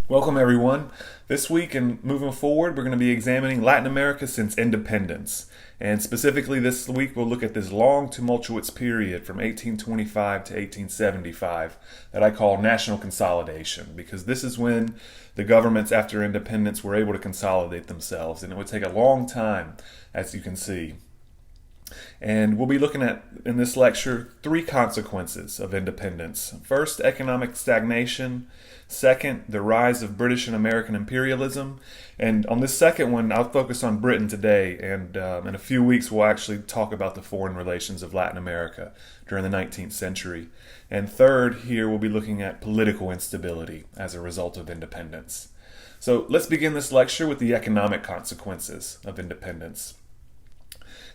Welcome, everyone. This week and moving forward, we're going to be examining Latin America since independence. And specifically this week, we'll look at this long, tumultuous period from 1825 to 1875 that I call national consolidation, because this is when the governments after independence were able to consolidate themselves. And it would take a long time, as you can see. And we'll be looking at, in this lecture, three consequences of independence. First, economic stagnation. Second, the rise of British and American imperialism. And on this second one, I'll focus on Britain today. And in a few weeks, we'll actually talk about the foreign relations of Latin America during the 19th century. And third, here we'll be looking at political instability as a result of independence. So let's begin this lecture with the economic consequences of independence.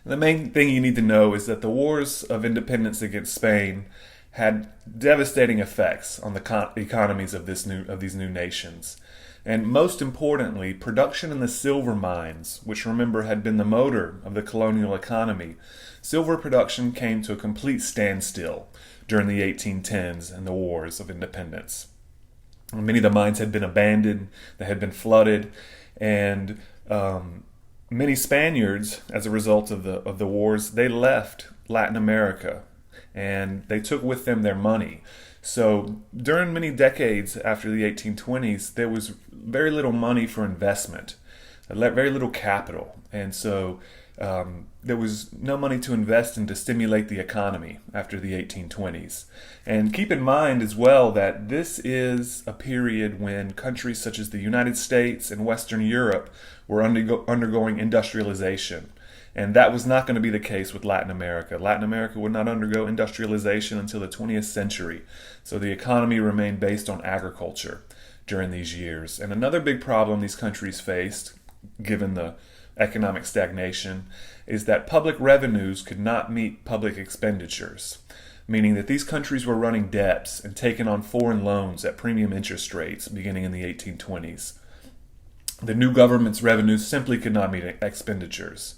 The main thing you need to know is that the wars of independence against Spain had devastating effects on the economies of these new nations. And most importantly, production in the silver mines, which remember had been the motor of the colonial economy, silver production came to a complete standstill during the 1810s and the wars of independence. Many of the mines had been abandoned, they had been flooded, and many Spaniards, as a result of the wars, they left Latin America and they took with them their money. So during many decades after the 1820s, there was very little money for investment, very little capital. And so there was no money to invest in to stimulate the economy after the 1820s. And keep in mind as well that this is a period when countries such as the United States and Western Europe were undergoing industrialization. And that was not going to be the case with Latin America. Latin America would not undergo industrialization until the 20th century. So the economy remained based on agriculture during these years. And another big problem these countries faced, given the economic stagnation, is that public revenues could not meet public expenditures, meaning that these countries were running debts and taking on foreign loans at premium interest rates beginning in the 1820s. The new government's revenues simply could not meet expenditures.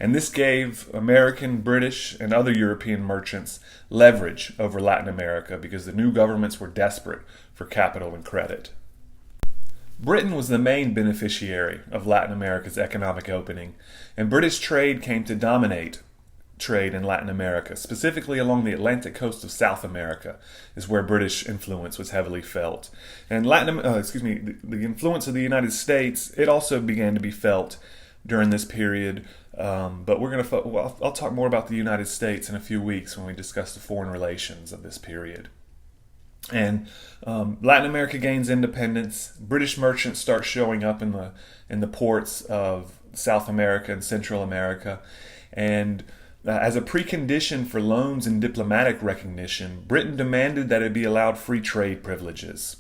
And this gave American, British, and other European merchants leverage over Latin America because the new governments were desperate for capital and credit. Britain was the main beneficiary of Latin America's economic opening, and British trade came to dominate trade in Latin America, specifically along the Atlantic coast of South America, is where British influence was heavily felt. And the influence of the United States, it also began to be felt during this period. But I'll talk more about the United States in a few weeks when we discuss the foreign relations of this period. And Latin America gains independence. British merchants start showing up in the ports of South America and Central America, and as a precondition for loans and diplomatic recognition, Britain demanded that it be allowed free trade privileges.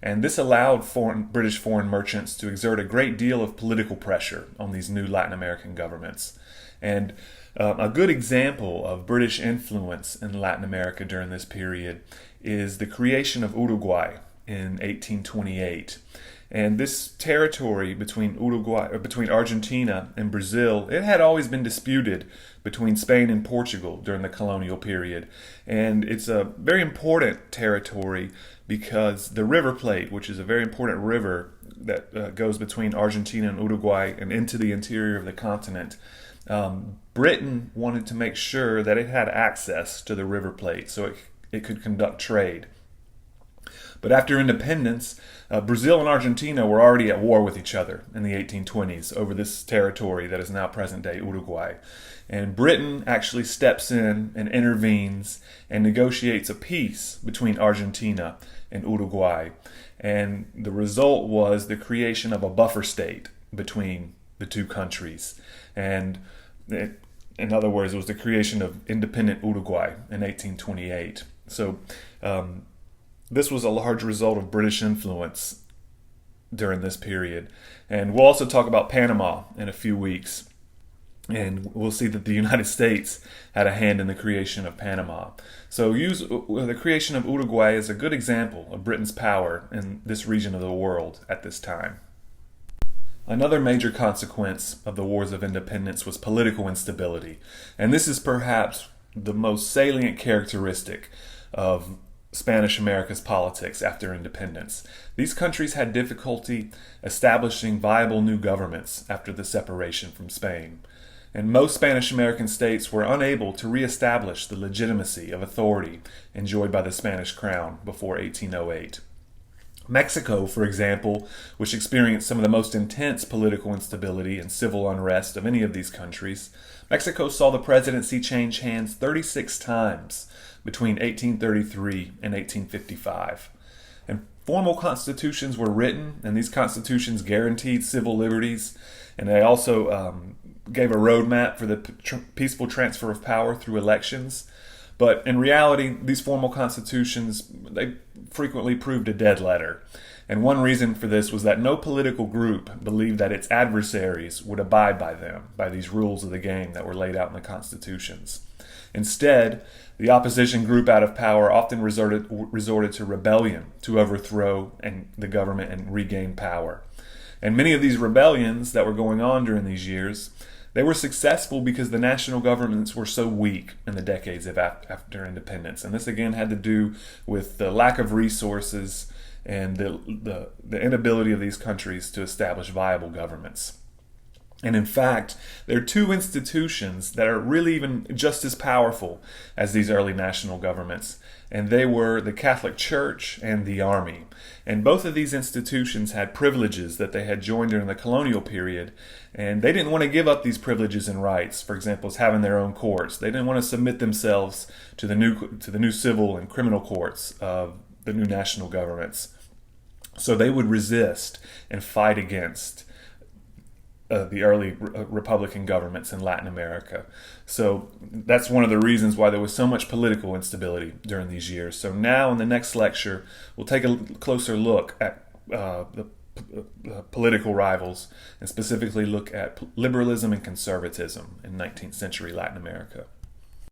And this allowed British foreign merchants to exert a great deal of political pressure on these new Latin American governments. And a good example of British influence in Latin America during this period is the creation of Uruguay in 1828. And this territory between Argentina and Brazil, it had always been disputed between Spain and Portugal during the colonial period. And it's a very important territory because the River Plate, which is a very important river that goes between Argentina and Uruguay and into the interior of the continent, Britain wanted to make sure that it had access to the River Plate so it could conduct trade. But after independence, Brazil and Argentina were already at war with each other in the 1820s over this territory that is now present-day Uruguay. And Britain actually steps in and intervenes and negotiates a peace between Argentina and Uruguay. And the result was the creation of a buffer state between the two countries. And in other words, it was the creation of independent Uruguay in 1828. So this was a large result of British influence during this period. And we'll also talk about Panama in a few weeks. And we'll see that the United States had a hand in the creation of Panama. So use the creation of Uruguay as a good example of Britain's power in this region of the world at this time. Another major consequence of the Wars of Independence was political instability. And this is perhaps the most salient characteristic of Spanish America's politics after independence. These countries had difficulty establishing viable new governments after the separation from Spain, and most Spanish American states were unable to reestablish the legitimacy of authority enjoyed by the Spanish crown before 1808. Mexico, for example, which experienced some of the most intense political instability and civil unrest of any of these countries, Mexico saw the presidency change hands 36 times between 1833 and 1855. And formal constitutions were written, and these constitutions guaranteed civil liberties, and they also gave a roadmap for the peaceful transfer of power through elections. But in reality, these formal constitutions, they frequently proved a dead letter. And one reason for this was that no political group believed that its adversaries would abide by them, by these rules of the game that were laid out in the constitutions. Instead, the opposition group out of power often resorted to rebellion to overthrow the government and regain power. And many of these rebellions that were going on during these years, they were successful because the national governments were so weak in the decades after independence. And this again had to do with the lack of resources and the inability of these countries to establish viable governments. And in fact, there are two institutions that are really even just as powerful as these early national governments, and they were the Catholic Church and the Army. And both of these institutions had privileges that they had joined during the colonial period, and they didn't want to give up these privileges and rights, for example, as having their own courts. They didn't want to submit themselves to the new civil and criminal courts of the new national governments. So they would resist and fight against the early Republican governments in Latin America. So that's one of the reasons why there was so much political instability during these years. So now in the next lecture, we'll take a closer look at the political rivals and specifically look at liberalism and conservatism in 19th century Latin America.